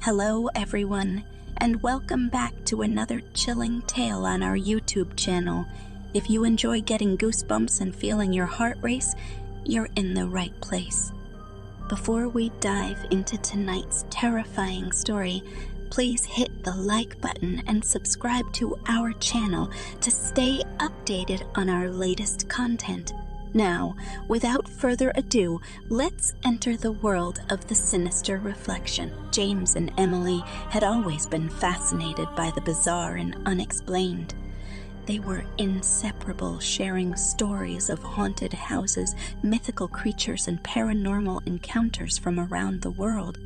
Hello everyone, and welcome back to another chilling tale on our YouTube channel. If you enjoy getting goosebumps and feeling your heart race, you're in the right place. Before we dive into tonight's terrifying story, please hit the like button and subscribe to our channel to stay updated on our latest content. Now, without further ado, let's enter the world of the Sinister Reflection. James and Emily had always been fascinated by the bizarre and unexplained. They were inseparable, sharing stories of haunted houses, mythical creatures, and paranormal encounters from around the world.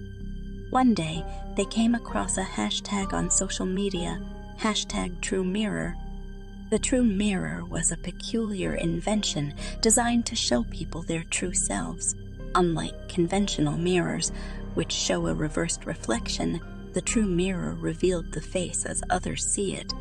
One day, they came across a hashtag on social media, #TrueMirror. The True Mirror was a peculiar invention designed to show people their true selves. Unlike conventional mirrors, which show a reversed reflection, the True Mirror revealed the face as others see it.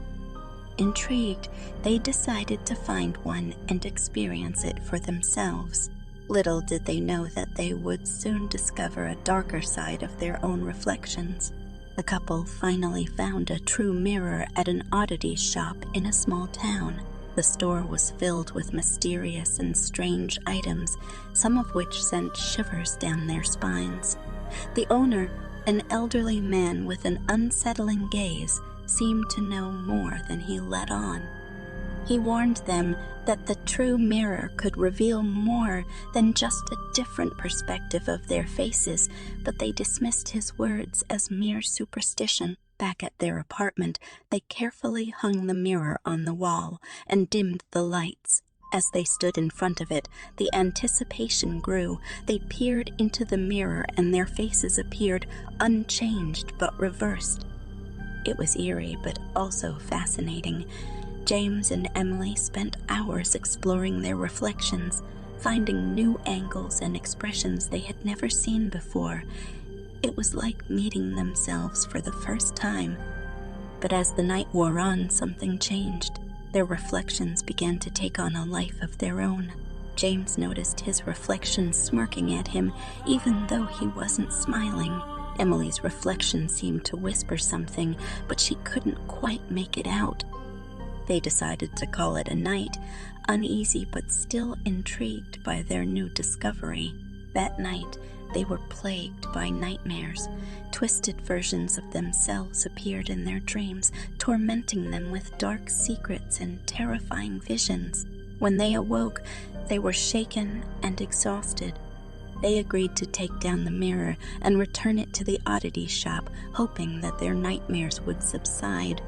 Intrigued, they decided to find one and experience it for themselves. Little did they know that they would soon discover a darker side of their own reflections. The couple finally found a true mirror at an oddity shop in a small town. The store was filled with mysterious and strange items, some of which sent shivers down their spines. The owner, an elderly man with an unsettling gaze, seemed to know more than he let on. He warned them that the true mirror could reveal more than just a different perspective of their faces, but they dismissed his words as mere superstition. Back at their apartment, they carefully hung the mirror on the wall and dimmed the lights. As they stood in front of it, the anticipation grew. They peered into the mirror and their faces appeared unchanged but reversed. It was eerie but also fascinating. James and Emily spent hours exploring their reflections, finding new angles and expressions they had never seen before. It was like meeting themselves for the first time. But as the night wore on, something changed. Their reflections began to take on a life of their own. James noticed his reflection smirking at him, even though he wasn't smiling. Emily's reflection seemed to whisper something, but she couldn't quite make it out. They decided to call it a night, uneasy but still intrigued by their new discovery. That night, they were plagued by nightmares. Twisted versions of themselves appeared in their dreams, tormenting them with dark secrets and terrifying visions. When they awoke, they were shaken and exhausted. They agreed to take down the mirror and return it to the oddity shop, hoping that their nightmares would subside.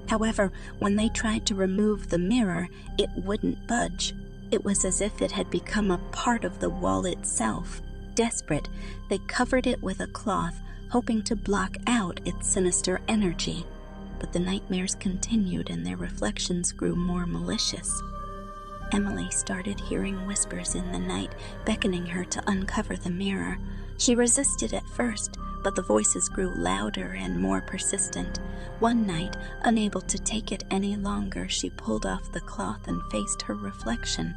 However, when they tried to remove the mirror, it wouldn't budge. It was as if it had become a part of the wall itself. Desperate, they covered it with a cloth, hoping to block out its sinister energy. But the nightmares continued and their reflections grew more malicious. Emily started hearing whispers in the night, beckoning her to uncover the mirror. She resisted at first, but the voices grew louder and more persistent. One night, unable to take it any longer, she pulled off the cloth and faced her reflection.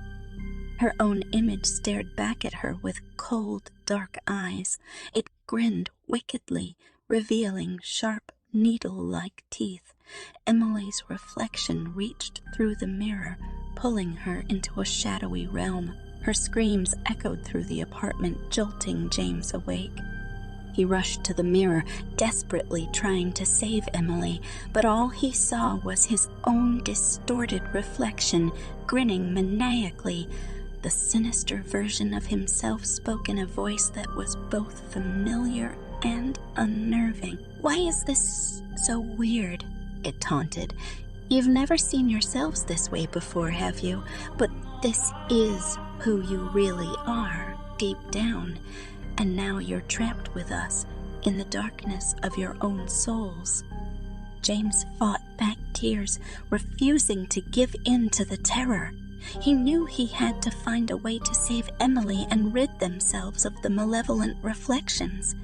Her own image stared back at her with cold, dark eyes. It grinned wickedly, revealing sharp, needle-like teeth. Emily's reflection reached through the mirror, pulling her into a shadowy realm. Her screams echoed through the apartment, jolting James awake. He rushed to the mirror, desperately trying to save Emily, but all he saw was his own distorted reflection, grinning maniacally. The sinister version of himself spoke in a voice that was both familiar and unnerving. "Why is this so weird?" it taunted. "You've never seen yourselves this way before, have you? But this is who you really are, deep down. And now you're trapped with us in the darkness of your own souls." James fought back tears, refusing to give in to the terror. He knew he had to find a way to save Emily and rid themselves of the malevolent reflections.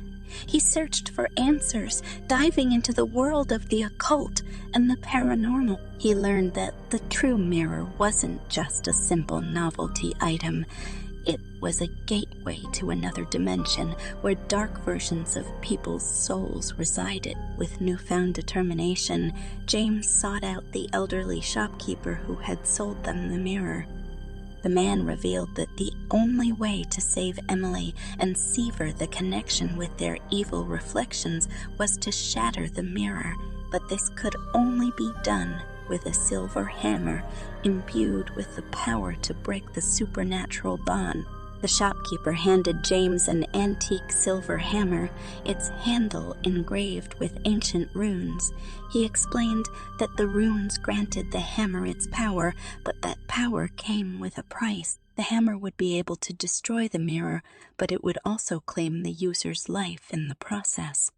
He searched for answers, diving into the world of the occult and the paranormal. He learned that the true mirror wasn't just a simple novelty item. It was a gateway to another dimension where dark versions of people's souls resided. With newfound determination, James sought out the elderly shopkeeper who had sold them the mirror. The man revealed that the only way to save Emily and sever the connection with their evil reflections was to shatter the mirror, but this could only be done with a silver hammer imbued with the power to break the supernatural bond. The shopkeeper handed James an antique silver hammer, its handle engraved with ancient runes. He explained that the runes granted the hammer its power, but that power came with a price. The hammer would be able to destroy the mirror, but it would also claim the user's life in the process.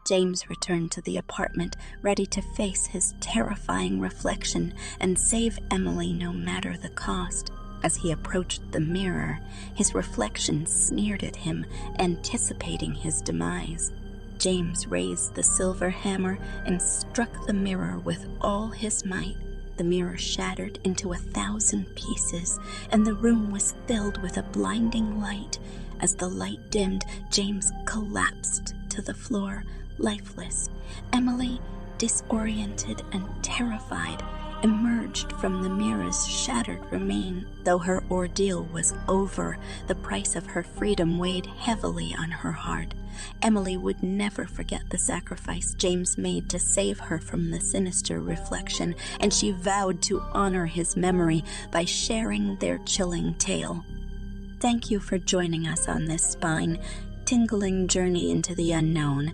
James returned to the apartment, ready to face his terrifying reflection and save Emily no matter the cost. As he approached the mirror, his reflection sneered at him, anticipating his demise. James raised the silver hammer and struck the mirror with all his might. The mirror shattered into 1,000 pieces, and the room was filled with a blinding light. As the light dimmed, James collapsed to the floor, lifeless. Emily, disoriented and terrified, emerged from the mirror's shattered remain. Though her ordeal was over, the price of her freedom weighed heavily on her heart. Emily would never forget the sacrifice James made to save her from the sinister reflection, and she vowed to honor his memory by sharing their chilling tale. Thank you for joining us on this spine-tingling journey into the unknown.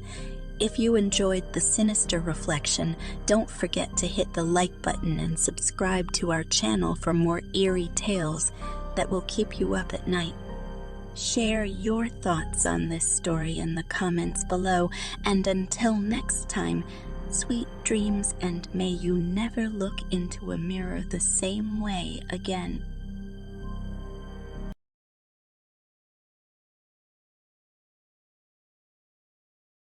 If you enjoyed the Sinister Reflection, don't forget to hit the like button and subscribe to our channel for more eerie tales that will keep you up at night. Share your thoughts on this story in the comments below, and until next time, sweet dreams, and may you never look into a mirror the same way again.